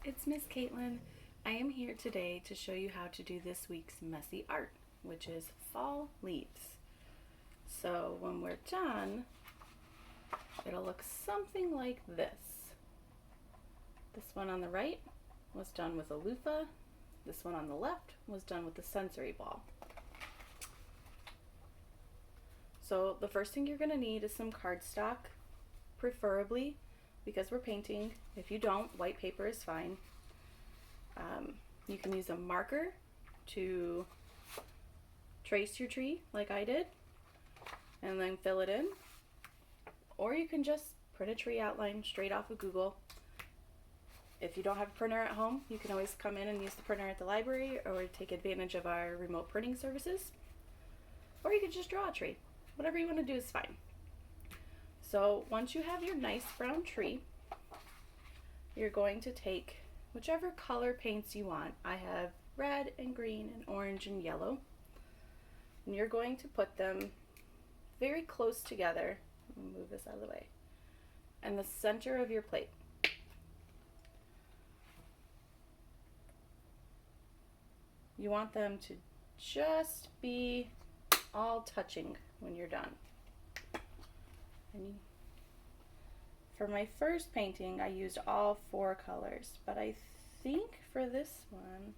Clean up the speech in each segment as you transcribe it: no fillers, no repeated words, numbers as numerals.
it's Miss Caitlin. I am here today to show you how to do this week's messy art, which is fall leaves. So when we're done, it'll look something like this. This one on the right was done with a loofah. This one on the left was done with the sensory ball. So the first thing you're going to need is some cardstock, preferably because we're painting. If you don't, white paper is fine. You can use a marker to trace your tree like I did and then fill it in, or you can just print a tree outline straight off of Google. If you don't have a printer at home, you can always come in and use the printer at the library or take advantage of our remote printing services, or you could just draw a tree. Whatever you want to do is fine. So once you have your nice brown tree, you're going to take whichever color paints you want. I have red and green and orange and yellow. And you're going to put them very close together. Let me move this out of the way. And the center of your plate. You want them to just be all touching when you're done. For my first painting, I used all 4 colors, but I think for this one,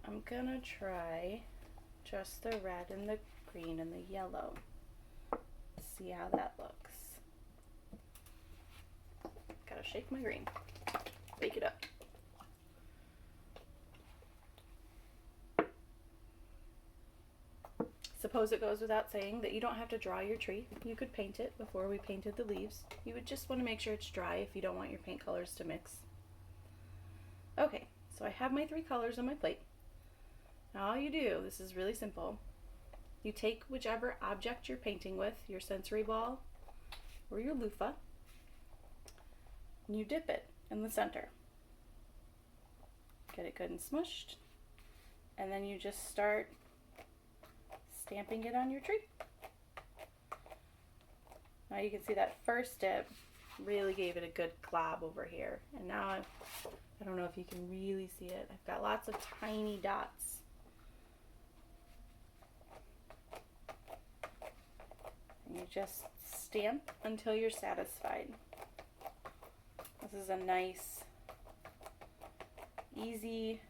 I'm gonna try just the red and the green and the yellow. See how that looks. Gotta shake my green, bake it up. Suppose it goes without saying that you don't have to draw your tree. You could paint it before we painted the leaves. You would just want to make sure it's dry if you don't want your paint colors to mix. Okay, so I have my 3 colors on my plate. Now all you do, this is really simple, you take whichever object you're painting with, your sensory ball or your loofah, and you dip it in the center. Get it good and smushed, and then you just start stamping it on your tree. Now you can see that first dip really gave it a good glob over here, and now I don't know if you can really see it. I've got lots of tiny dots. And you just stamp until you're satisfied. This is a nice, easy,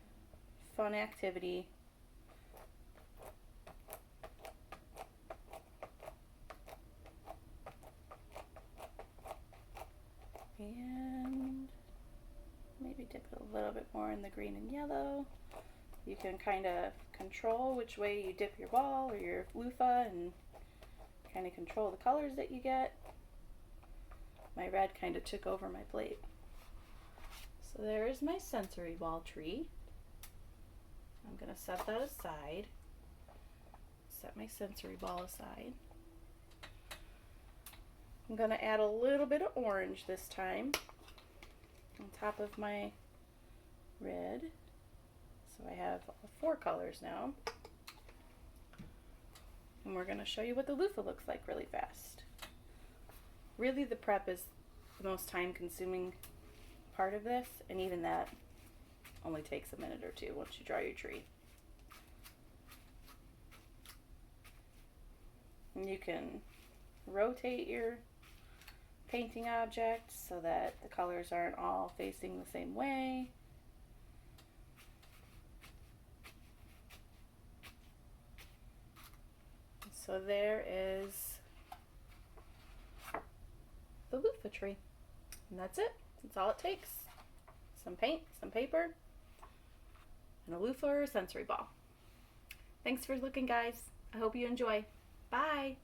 fun activity. And maybe dip it a little bit more in the green and yellow. You can kind of control which way you dip your ball or your loofah and kind of control the colors that you get. My red kind of took over my plate. So there is my sensory ball tree. I'm going to set that aside. Set my sensory ball aside. I'm going to add a little bit of orange this time on top of my red. So I have 4 colors now. And we're going to show you what the loofah looks like really fast. Really, the prep is the most time-consuming part of this, and even that only takes a minute or 2 once you draw your tree. And you can rotate your painting object so that the colors aren't all facing the same way. So there is the loofah tree, and that's it. That's all it takes. Some paint, some paper, and a loofah or a sensory ball. Thanks for looking, guys. I hope you enjoy. Bye.